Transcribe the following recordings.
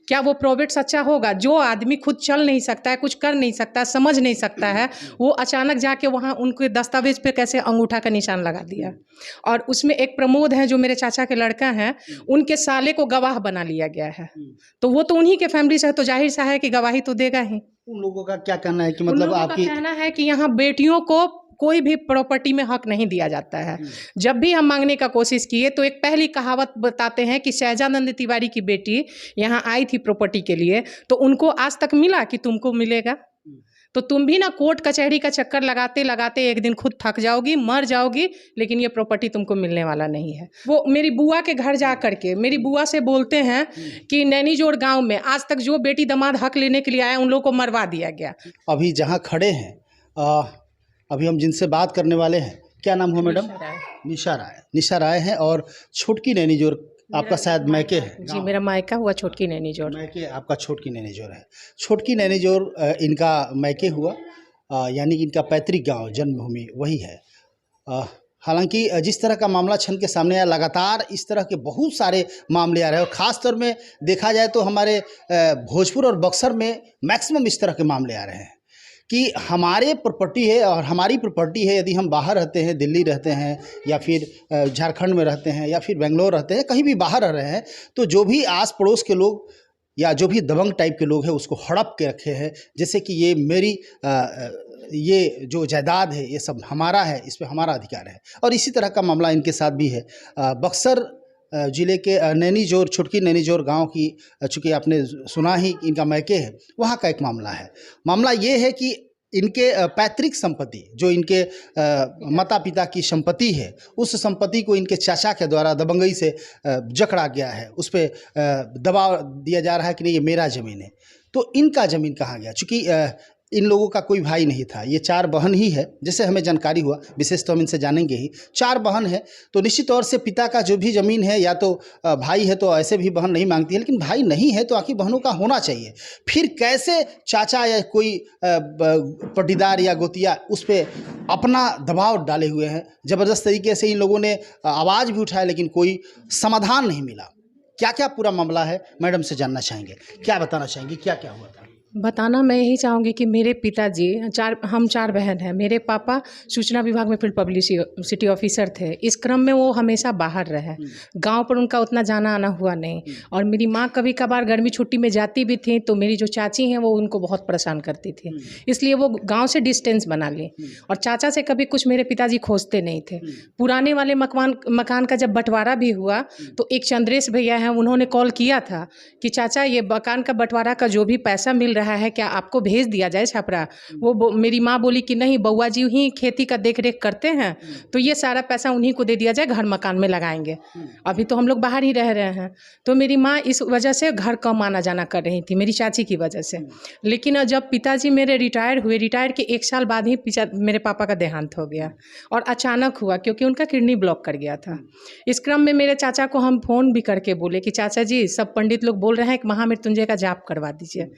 क्या वो प्रोवेट सच्चा होगा? जो आदमी खुद चल नहीं सकता है, कुछ कर नहीं सकता, समझ नहीं सकता है, वो अचानक जाके वहाँ उनके दस्तावेज पे कैसे अंगूठा का निशान लगा दिया। और उसमें एक प्रमोद है जो मेरे चाचा के लड़का हैं, उनके साले को गवाह बना लिया गया है। तो वो तो उन्हीं के फैमिली से है, तो जाहिर सा है कि गवाही तो देगा ही। उन लोगों का क्या कहना है कि उन मतलब लोगों का आपकी कहना है कि यहाँ बेटियों को कोई भी प्रॉपर्टी में हक नहीं दिया जाता है। जब भी हम मांगने का कोशिश किए तो एक पहली कहावत बताते हैं कि शहजानंद तिवारी की बेटी यहाँ आई थी प्रॉपर्टी के लिए, तो उनको आज तक मिला कि तुमको मिलेगा। तो तुम भी ना कोर्ट कचहरी का चक्कर लगाते लगाते एक दिन खुद थक जाओगी, मर जाओगी, लेकिन ये प्रॉपर्टी तुमको मिलने वाला नहीं है। वो मेरी बुआ के घर जा करके मेरी बुआ से बोलते हैं कि नैनीजोड़ गांव में आज तक जो बेटी दामाद हक लेने के लिए आया उन लोगों को मरवा दिया गया। अभी जहाँ खड़े हैं, अभी हम जिनसे बात करने वाले हैं, क्या नाम हो मैडम? निशा राय। निशा राय हैं और छोटकी नैनीजोड़ आपका शायद मैके है? जी, मेरा मायका हुआ छोटकी नैनीजोड़। मैके आपका छोटकी नैनीजोड़ है। छोटकी नैनीजोड़ इनका मैके हुआ, यानी कि इनका पैतृक गांव, जन्मभूमि वही है। हालांकि जिस तरह का मामला छन के सामने आया, लगातार इस तरह के बहुत सारे मामले आ रहे हैं और ख़ास तौर में देखा जाए तो हमारे भोजपुर और बक्सर में मैक्सिमम इस तरह के मामले आ रहे हैं कि हमारे प्रॉपर्टी है और हमारी प्रॉपर्टी है, यदि हम बाहर रहते हैं, दिल्ली रहते हैं या फिर झारखंड में रहते हैं या फिर बेंगलोर रहते हैं, कहीं भी बाहर रह रहे हैं, तो जो भी आस पड़ोस के लोग या जो भी दबंग टाइप के लोग हैं उसको हड़प के रखे हैं, जैसे कि ये मेरी ये जो जायदाद है ये सब हमारा है, इस पर हमारा अधिकार है। और इसी तरह का मामला इनके साथ भी है। बक्सर ज़िले के नैनीजोड़, छोटकी नैनीजोड़ गांव की, चूँकि आपने सुना ही इनका मैके है, वहाँ का एक मामला है। मामला ये है कि इनके पैतृक संपत्ति, जो इनके माता पिता की संपत्ति है, उस संपत्ति को इनके चाचा के द्वारा दबंगई से जकड़ा गया है। उस पर दबाव दिया जा रहा है कि नहीं ये मेरा ज़मीन है। तो इनका ज़मीन कहाँ गया? चूँकि इन लोगों का कोई भाई नहीं था, ये 4 बहन ही है, जैसे हमें जानकारी हुआ, विशेष तो हम इनसे जानेंगे ही। 4 बहन है, तो निश्चित तौर से पिता का जो भी ज़मीन है, या तो भाई है तो ऐसे भी बहन नहीं मांगती है, लेकिन भाई नहीं है तो आखिर बहनों का होना चाहिए। फिर कैसे चाचा या कोई पटीदार या गोतिया उस पर अपना दबाव डाले हुए हैं, ज़बरदस्त तरीके से इन लोगों ने आवाज़ भी उठाया, लेकिन कोई समाधान नहीं मिला। क्या क्या पूरा मामला है, मैडम से जानना चाहेंगे, क्या बताना चाहेंगे, क्या क्या हुआ था? बताना मैं यही चाहूँगी कि मेरे पिताजी हम 4 बहन हैं। मेरे पापा सूचना विभाग में फील्ड पब्लिसिटी ऑफिसर थे। इस क्रम में वो हमेशा बाहर रहे, गांव पर उनका उतना जाना आना हुआ नहीं। और मेरी माँ कभी कभार गर्मी छुट्टी में जाती भी थी तो मेरी जो चाची हैं वो उनको बहुत परेशान करती थी, इसलिए वो गाँव से डिस्टेंस बना ली। और चाचा से कभी कुछ मेरे पिताजी खोजते नहीं थे। पुराने वाले मकान का जब बंटवारा भी हुआ तो एक चंद्रेश भैया हैं, उन्होंने कॉल किया था कि चाचा ये मकान का बंटवारा का जो भी पैसा मिल रहा है क्या आपको भेज दिया जाए छपरा। वो मेरी माँ बोली कि नहीं, बउआ जी ही खेती का देख रेख करते हैं, तो ये सारा पैसा उन्हीं को दे दिया जाए, घर मकान में लगाएंगे, अभी तो हम लोग बाहर ही रह रहे हैं। तो मेरी माँ इस वजह से घर कम आना जाना कर रही थी, मेरी चाची की वजह से। लेकिन जब पिताजी मेरे रिटायर हुए, रिटायर के 1 साल बाद ही मेरे पापा का देहांत हो गया। और अचानक हुआ क्योंकि उनका किडनी ब्लॉक कर गया था। इस क्रम में मेरे चाचा को हम फ़ोन भी करके बोले कि चाचा जी, सब पंडित लोग बोल रहे हैं कि महामृत्युंजय का जाप करवा दीजिए।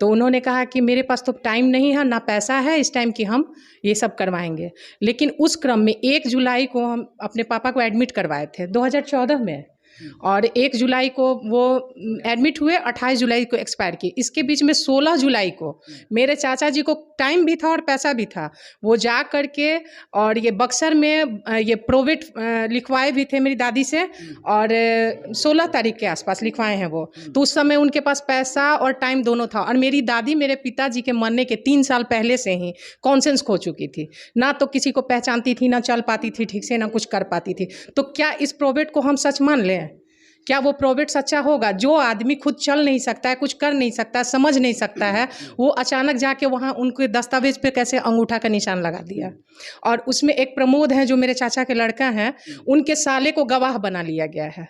तो उन्होंने कहा कि मेरे पास तो टाइम नहीं है, ना पैसा है इस टाइम कि हम ये सब करवाएंगे। लेकिन उस क्रम में 1 जुलाई को हम अपने पापा को एडमिट करवाए थे 2014 में, और 1 जुलाई को वो एडमिट हुए, 28 जुलाई को एक्सपायर किए। इसके बीच में 16 जुलाई को मेरे चाचा जी को टाइम भी था और पैसा भी था, वो जा करके और ये बक्सर में ये प्रोवेट लिखवाए भी थे मेरी दादी से, और 16 तारीख के आसपास लिखवाए हैं वो। तो उस समय उनके पास पैसा और टाइम दोनों था। और मेरी दादी मेरे पिताजी के मरने के 3 साल पहले से ही कॉन्सेंस खो चुकी थी, ना तो किसी को पहचानती थी, ना चल पाती थी ठीक से, ना कुछ कर पाती थी। तो क्या इस प्रोवेट को हम सच मान लें? क्या वो प्रोवेट सच्चा होगा? जो आदमी खुद चल नहीं सकता है, कुछ कर नहीं सकता, समझ नहीं सकता है, वो अचानक जाके वहाँ उनके दस्तावेज पे कैसे अंगूठा का निशान लगा दिया। और उसमें एक प्रमोद है जो मेरे चाचा के लड़का हैं, उनके साले को गवाह बना लिया गया है।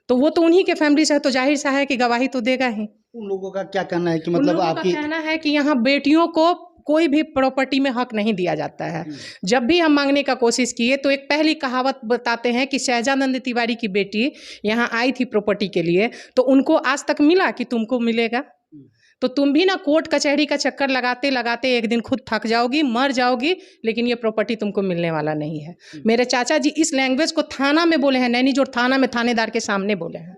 तो वो तो उन्हीं के फैमिली से है, तो जाहिर सा है कि गवाही तो देगा ही। उन लोगों का क्या कहना है कि मतलब आपकी कहना है कि यहाँ बेटियों को कोई भी प्रॉपर्टी में हक नहीं दिया जाता है। जब भी हम मांगने का कोशिश किए तो एक पहली कहावत बताते हैं कि शहजानंद तिवारी की बेटी यहाँ आई थी प्रॉपर्टी के लिए, तो उनको आज तक मिला कि तुमको मिलेगा। तो तुम भी ना कोर्ट कचहरी का चक्कर लगाते लगाते एक दिन खुद थक जाओगी, मर जाओगी, लेकिन ये प्रॉपर्टी तुमको मिलने वाला नहीं है। मेरे चाचा जी इस लैंग्वेज को थाना में बोले हैं, नैनीजोड़ थाना में थानेदार के सामने बोले हैं।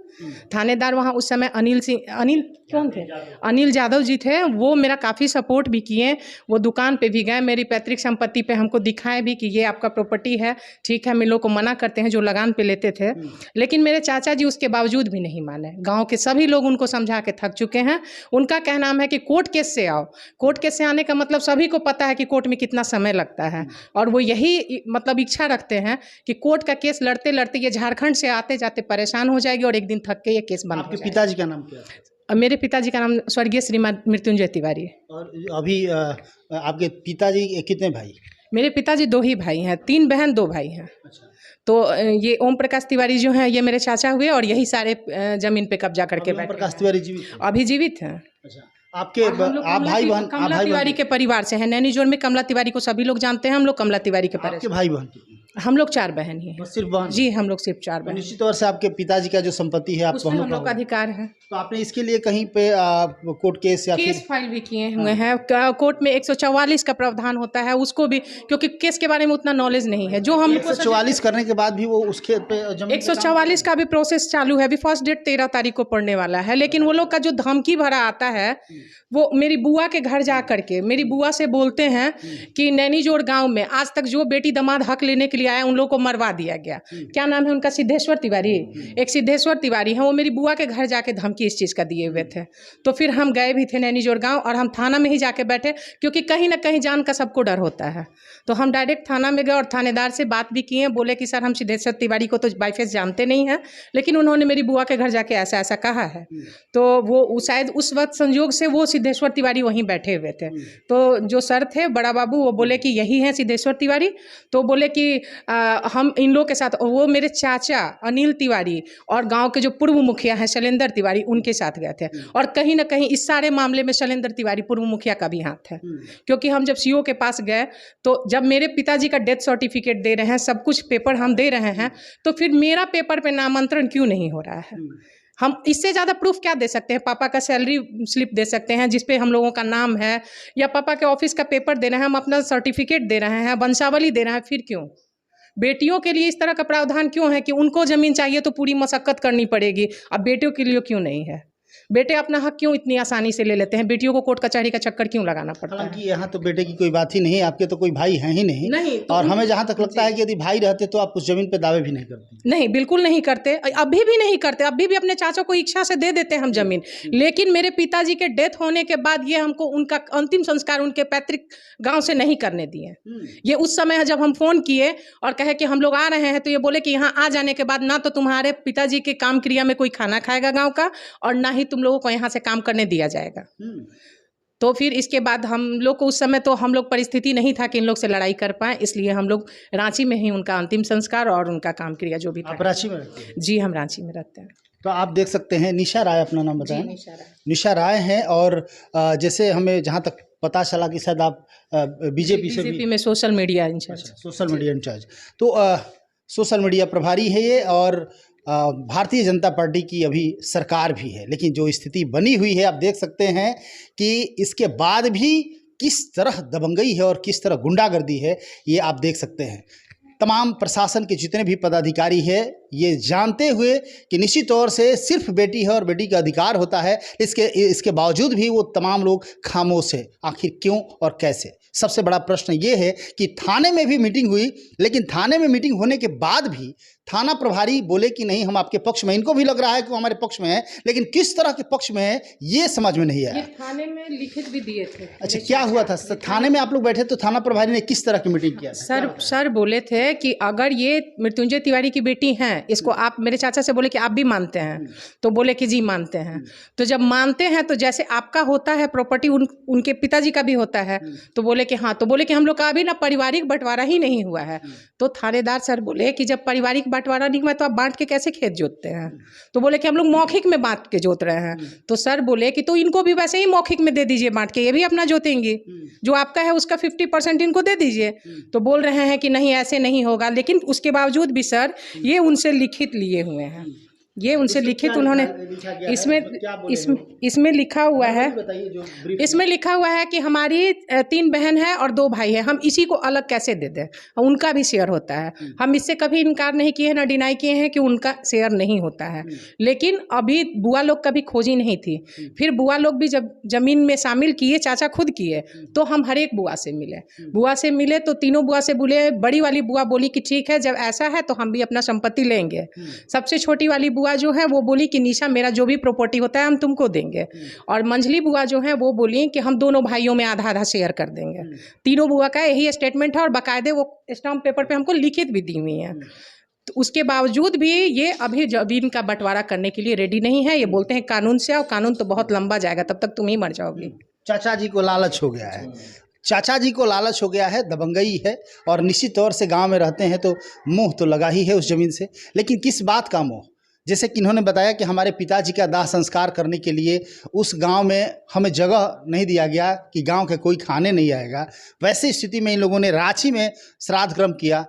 थानेदार वहाँ उस समय अनिल कौन थे? अनिल यादव जी थे। वो मेरा काफ़ी सपोर्ट भी किए। वो दुकान पे भी गए, मेरी पैतृक संपत्ति पे हमको दिखाए भी कि ये आपका प्रॉपर्टी है, ठीक है। हम इन लोग को मना करते हैं जो लगान पे लेते थे, लेकिन मेरे चाचा जी उसके बावजूद भी नहीं माने। गांव के सभी लोग उनको समझा के थक चुके हैं। उनका कहना है कि कोर्ट केस से आओ। कोर्ट केस से आने का मतलब सभी को पता है कि कोर्ट में कितना समय लगता है, और वो यही मतलब इच्छा रखते हैं कि कोर्ट का केस लड़ते लड़ते ये झारखंड से आते जाते परेशान हो जाएगी और एक दिन थक के ये केस बंद हो आपके जाएगा। पिताजी का नाम क्या है? मेरे पिताजी का नाम स्वर्गीय श्रीमान मृत्युंजय तिवारी है। और अभी आपके पिताजी कितने भाई? मेरे पिताजी 2 ही भाई हैं, 3 बहन 2 भाई हैं। अच्छा। तो ये ओम प्रकाश तिवारी जो हैं ये मेरे चाचा हुए, और यही सारे ज़मीन पे कब्जा करके ओम बैठे प्रकाश हैं। तिवारी जीवित हैं? अभी जीवित हैं। अच्छा। आपके और हम लोग आप भाई बहन कमला तिवारी के परिवार से हैं। नैनीजोर में कमला तिवारी को सभी लोग जानते हैं। हम लोग कमला तिवारी के आपके परिवार। भाई बहन कितने? हम लोग 4 बहन ही हैं। बस सिर्फ बहन? जी, हम लोग सिर्फ 4 तो बहन। निश्चित तौर से आपके पिताजी का जो संपत्ति है आप उसमें हम लोग का अधिकार है। तो आपने इसके लिए कहीं पे कोर्ट केस या केस फिर फाइल भी किए हुए हैं। कोर्ट में 144 का प्रावधान होता है, उसको भी, क्योंकि केस के बारे में उतना नॉलेज नहीं है। जो हम 144 करने के बाद भी वो उस खेत पे जमीन पे 144 का भी प्रोसेस चालू है। अभी फर्स्ट डेट 13 तारीख को पड़ने वाला है, लेकिन वो लोग का जो धमकी भरा आता है, वो मेरी बुआ के घर जा करके मेरी बुआ से बोलते हैं कि नैनीजोर गांव में आज तक जो बेटी दामाद हक लेने के लिए आया उन लोगों को मरवा दिया गया। क्या नाम है उनका? सिद्धेश्वर तिवारी। एक सिद्धेश्वर तिवारी हैं, वो मेरी बुआ के घर जाके धमकी इस चीज़ का दिए हुए थे। तो फिर हम गए भी थे नैनीजोर गाँव, और हम थाना में ही जाके बैठे, क्योंकि कहीं ना कहीं जान का सबको डर होता है। तो हम डायरेक्ट थाना में गए और थानेदार से बात भी किए। बोले कि सर हम सिद्धेश्वर तिवारी को तो बाई फेस जानते नहीं हैं, लेकिन उन्होंने मेरी बुआ के घर जाके ऐसा ऐसा कहा है। तो वो शायद उस वक्त संयोग से वो सिद्धेश्वर तिवारी वहीं बैठे हुए थे। तो जो सर थे बड़ा बाबू, वो बोले कि यही है सिद्धेश्वर तिवारी। तो बोले कि हम इन लोग के साथ, वो मेरे चाचा अनिल तिवारी और गांव के जो पूर्व मुखिया हैं शैलेंद्र तिवारी, उनके साथ गए थे। और कहीं ना कहीं इस सारे मामले में शैलेंद्र तिवारी पूर्व मुखिया का भी हाथ है, क्योंकि हम जब सीओ के पास गए, तो जब मेरे पिताजी का डेथ सर्टिफिकेट दे रहे हैं, सब कुछ पेपर हम दे रहे हैं, तो फिर मेरा पेपर पे नामांतरण क्यों नहीं हो रहा है? हम इससे ज़्यादा प्रूफ क्या दे सकते हैं? पापा का सैलरी स्लिप दे सकते हैं जिसपे हम लोगों का नाम है, या पापा के ऑफिस का पेपर दे रहे हैं, हम अपना सर्टिफिकेट दे रहे हैं, वंशावली दे रहे हैं, फिर क्यों? बेटियों के लिए इस तरह का प्रावधान क्यों है कि उनको ज़मीन चाहिए तो पूरी मशक्कत करनी पड़ेगी, अब बेटियों के लिए क्यों नहीं है? बेटे अपना हक क्यों इतनी आसानी से ले लेते हैं? बेटियों को कोर्ट कचहरी का चक्कर क्यों लगाना पड़ता है? हालांकि यहाँ तो बेटे की कोई बात ही नहीं, आपके तो कोई भाई हैं ही नहीं तो और हमें जहाँ तक लगता है कि यदि भाई रहते तो आप उस जमीन पे दावे भी नहीं करते। नहीं, बिल्कुल नहीं करते, अभी भी नहीं करते। अभी भी अपने चाचा को इच्छा से दे देते हैं हम जमीन, लेकिन मेरे पिताजी के डेथ होने के बाद ये हमको उनका अंतिम संस्कार उनके पैतृक गांव से नहीं करने दिए। ये उस समय जब हम फ़ोन किए और कहे कि हम लोग आ रहे हैं, तो ये बोले कि यहाँ आ जाने के बाद ना तो तुम्हारे पिताजी के काम क्रिया में कोई खाना खाएगा गाँव का, और ना ही तुम लोगों को यहाँ से काम करने दिया जाएगा। तो फिर इसके बाद हम लोग को उस समय तो हम लोग परिस्थिति नहीं था कि इन लोग से लड़ाई कर पाए, इसलिए हम लोग रांची में ही उनका अंतिम संस्कार और उनका काम क्रिया जो भी था। आप रांची में रहते हैं? जी, हम रांची में रहते हैं। तो आप देख सकते हैं, निशा राय अपना नाम बताएं। निशा राय हैं, और जैसे हमें जहाँ तक पता चला कि शायद आप बीजेपी से भी में social media incharge. Social media incharge, तो सोशल मीडिया प्रभारी है ये, और भारतीय जनता पार्टी की अभी सरकार भी है। लेकिन जो स्थिति बनी हुई है आप देख सकते हैं कि इसके बाद भी किस तरह दबंगई है और किस तरह गुंडागर्दी है, ये आप देख सकते हैं। तमाम प्रशासन के जितने भी पदाधिकारी हैं ये जानते हुए कि निश्चित तौर से सिर्फ बेटी है और बेटी का अधिकार होता है, इसके बावजूद भी वो तमाम लोग खामोश है। आखिर क्यों और कैसे? सबसे बड़ा प्रश्न ये है कि थाने में भी मीटिंग हुई, लेकिन थाने में मीटिंग होने के बाद भी थाना प्रभारी बोले कि नहीं हम आपके पक्ष में। इनको भी लग रहा है कि वो हमारे पक्ष में है, लेकिन किस तरह के पक्ष में है ये समझ में नहीं आया। थाने में लिखित भी दिए थे। अच्छा, क्या हुआ था थाने में? आप लोग बैठे तो थाना प्रभारी ने किस तरह की मीटिंग किया? सर बोले थे कि अगर ये मृत्युंजय तिवारी की बेटी हैं, इसको आप, मेरे चाचा से बोले कि आप भी मानते हैं, तो बोले कि जी मानते हैं। तो जब मानते हैं तो जैसे आपका होता है प्रॉपर्टी, उनके पिताजी का भी होता है, तो बोले कि हाँ। तो बोले कि हम लोग का अभी ना पारिवारिक बंटवारा ही नहीं हुआ है। तो थानेदार सर बोले कि जब पारिवारिक बंटवारा नहीं हुआ तो आप बांट के कैसे खेत जोतते हैं? तो बोले कि हम लोग मौखिक में बांट के जोत रहे हैं। तो सर बोले कि तो इनको भी वैसे ही मौखिक में दे दीजिए बांट के, ये भी अपना जोतेंगी, जो आपका है उसका 50% इनको दे दीजिए। तो बोल रहे हैं कि नहीं ऐसे नहीं होगा, लेकिन उसके बावजूद भी सर ये उनसे लिखित लिए हुए हैं। ये उनसे लिखित उन्होंने इसमें लिखा हुआ है, इसमें लिखा हुआ है कि हमारी 3 बहन है और 2 भाई है, हम इसी को अलग कैसे दे दें, उनका भी शेयर होता है। हम इससे कभी इनकार नहीं किए हैं, ना डिनाई किए हैं कि उनका शेयर नहीं होता है। लेकिन अभी बुआ लोग कभी खोजी नहीं थी, फिर बुआ लोग भी जब जमीन में शामिल किए, चाचा खुद किए, तो हम हर एक बुआ से मिले तो तीनों बुआ से बोले, बड़ी वाली बुआ बोली कि ठीक है, जब ऐसा है तो हम भी अपना संपत्ति लेंगे। सबसे छोटी वाली बुआ जो है वो बोली कि निशा, मेरा जो भी प्रॉपर्टी होता है हम तुमको देंगे। और मंझली बुआ जो है वो बोली कि हम दोनों भाइयों में आधा आधा शेयर कर देंगे। तीनों बुआ का यही स्टेटमेंट है और बाकायदे वो स्टाम्प पेपर पे हमको लिखित भी दी हुई है। तो उसके बावजूद भी ये अभी जमीन का बंटवारा करने के लिए रेडी नहीं है। ये बोलते हैं कानून से आओ, कानून तो बहुत लंबा जाएगा, तब तक तुम ही मर जाओगी। चाचा जी को लालच हो गया है, चाचा जी को लालच हो गया है, दबंगई है, और निश्चित तौर से गांव में रहते हैं तो मोह तो लगा ही है उस ज़मीन से। लेकिन किस बात का मोह? जैसे कि इन्होंने बताया कि हमारे पिताजी का दाह संस्कार करने के लिए उस गांव में हमें जगह नहीं दिया गया कि गांव के कोई खाने नहीं आएगा। वैसी स्थिति में इन लोगों ने रांची में श्राद्ध कर्म किया,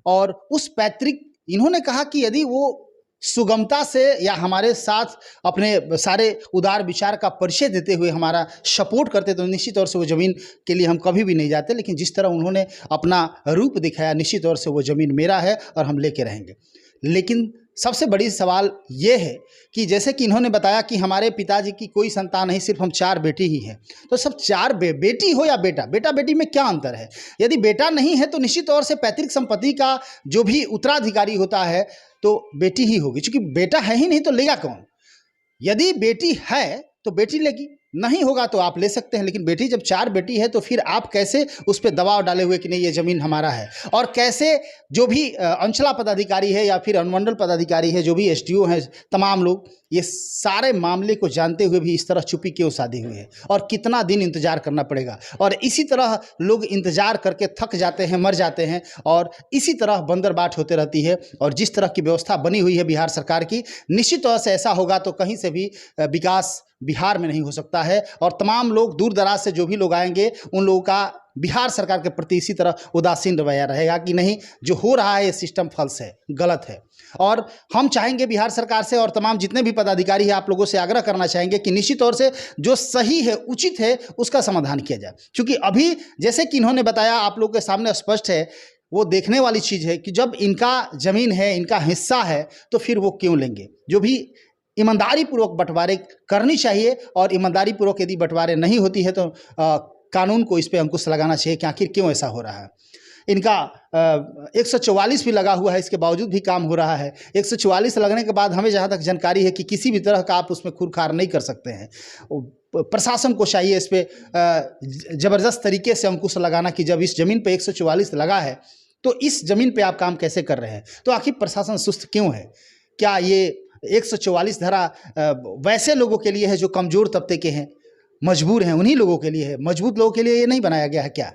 और उस पैतृक, इन्होंने कहा कि यदि वो सुगमता से या हमारे साथ अपने सारे उदार विचार का परिचय देते हुए हमारा सपोर्ट करते तो निश्चित तौर से वो ज़मीन के लिए हम कभी भी नहीं जाते। लेकिन जिस तरह उन्होंने अपना रूप दिखाया, निश्चित तौर से वो ज़मीन मेरा है और हम लेके रहेंगे। लेकिन सबसे बड़ी सवाल ये है कि जैसे कि इन्होंने बताया कि हमारे पिताजी की कोई संतान नहीं, सिर्फ हम 4 बेटी ही हैं। तो सब 4 बेटी हो या बेटा, बेटा बेटी में क्या अंतर है? यदि बेटा नहीं है तो निश्चित तौर से पैतृक संपत्ति का जो भी उत्तराधिकारी होता है तो बेटी ही होगी, क्योंकि बेटा है ही नहीं तो लेगा कौन? यदि बेटी है तो बेटी लेगी, नहीं होगा तो आप ले सकते हैं। लेकिन बेटी, जब 4 बेटी है तो फिर आप कैसे उस पर दबाव डाले हुए कि नहीं ये ज़मीन हमारा है? और कैसे जो भी अंचला पदाधिकारी है या फिर अनुमंडल पदाधिकारी है, जो भी एसडीओ हैं, तमाम लोग ये सारे मामले को जानते हुए भी इस तरह चुप्पी क्यों साधी हुई है? और कितना दिन इंतजार करना पड़ेगा? और इसी तरह लोग इंतजार करके थक जाते हैं, मर जाते हैं, और इसी तरह बंदरबाट होते रहती है। और जिस तरह की व्यवस्था बनी हुई है बिहार सरकार की, निश्चित तौर से ऐसा होगा तो कहीं से भी विकास बिहार में नहीं हो सकता है। और तमाम लोग, दूर दराज से जो भी लोग आएंगे, उन लोगों का बिहार सरकार के प्रति इसी तरह उदासीन रवैया रहेगा कि नहीं, जो हो रहा है ये सिस्टम फॉल्स है, गलत है। और हम चाहेंगे बिहार सरकार से और तमाम जितने भी पदाधिकारी हैं, आप लोगों से आग्रह करना चाहेंगे कि निश्चित तौर से जो सही है, उचित है, उसका समाधान किया जाए। क्योंकि अभी जैसे कि इन्होंने बताया, आप लोगों के सामने स्पष्ट है, वो देखने वाली चीज़ है कि जब इनका ज़मीन है, इनका हिस्सा है, तो फिर वो क्यों लेंगे? जो भी ईमानदारी पूर्वक बंटवारे करनी चाहिए, और ईमानदारी पूर्वक यदि बंटवारे नहीं होती है तो कानून को इस पर अंकुश लगाना चाहिए कि आखिर क्यों ऐसा हो रहा है। इनका 144 भी लगा हुआ है, इसके बावजूद भी काम हो रहा है। 144 लगने के बाद हमें जहाँ तक जानकारी है कि किसी भी तरह का आप उसमें खूरखार नहीं कर सकते हैं। प्रशासन को चाहिए इस पर ज़बरदस्त तरीके से अंकुश लगाना कि जब इस ज़मीन पे 144 लगा है तो इस ज़मीन पे आप काम कैसे कर रहे हैं? तो आखिर प्रशासन सुस्त क्यों है? क्या ये 144 धारा वैसे लोगों के लिए है जो कमज़ोर तबके के हैं, मजबूर हैं, उन्हीं लोगों के लिए है? मजबूत लोगों के लिए ये नहीं बनाया गया है क्या?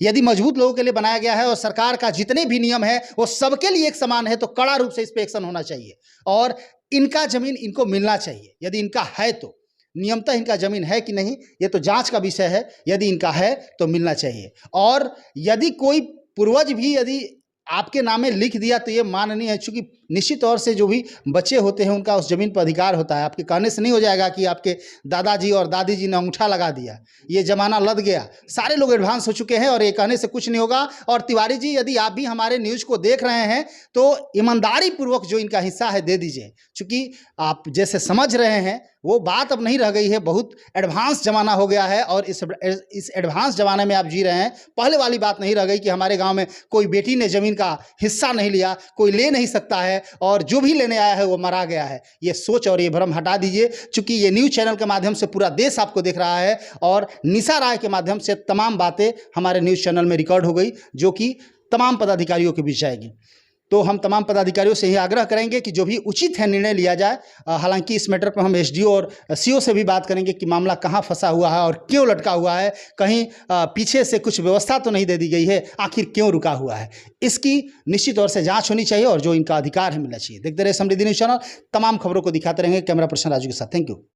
यदि मजबूत लोगों के लिए बनाया गया है और सरकार का जितने भी नियम है वो सबके लिए एक समान है, तो कड़ा रूप से इस पर एक्शन होना चाहिए और इनका ज़मीन इनको मिलना चाहिए। यदि इनका है तो नियमतः इनका ज़मीन है कि नहीं, ये तो जांच का विषय है। यदि इनका है तो मिलना चाहिए। और यदि कोई पूर्वज भी यदि आपके नामे लिख दिया तो ये माननीय है, चूँकि निश्चित तौर से जो भी बच्चे होते हैं उनका उस ज़मीन पर अधिकार होता है। आपके कहने से नहीं हो जाएगा कि आपके दादाजी और दादी जी ने अंगूठा लगा दिया, ये ज़माना लद गया, सारे लोग एडवांस हो चुके हैं और ये कहने से कुछ नहीं होगा। और तिवारी जी, यदि आप भी हमारे न्यूज़ को देख रहे हैं तो ईमानदारी पूर्वक जो इनका हिस्सा है दे दीजिए, चूँकि आप जैसे समझ रहे हैं वो बात अब नहीं रह गई है। बहुत एडवांस ज़माना हो गया है और इस एडवांस ज़माने में आप जी रहे हैं। पहले वाली बात नहीं रह गई कि हमारे गांव में कोई बेटी ने ज़मीन का हिस्सा नहीं लिया, कोई ले नहीं सकता है और जो भी लेने आया है वो मरा गया है। ये सोच और ये भ्रम हटा दीजिए, चूँकि ये न्यूज़ चैनल के माध्यम से पूरा देश आपको देख रहा है और निशा राय के माध्यम से तमाम बातें हमारे न्यूज़ चैनल में रिकॉर्ड हो गई, जो कि तमाम पदाधिकारियों के बीच जाएगी। तो हम तमाम पदाधिकारियों से यही आग्रह करेंगे कि जो भी उचित है निर्णय लिया जाए। हालांकि इस मैटर पर हम एसडीओ और सीओ से भी बात करेंगे कि मामला कहाँ फंसा हुआ है और क्यों लटका हुआ है, कहीं पीछे से कुछ व्यवस्था तो नहीं दे दी गई है, आखिर क्यों रुका हुआ है, इसकी निश्चित तौर से जांच होनी चाहिए और जो इनका अधिकार है मिलना चाहिए। देखते रहे समृद्धि न्यूज़ चैनल, तमाम खबरों को दिखाते रहेंगे। कैमरा पर्सन राजू के साथ, थैंक यू।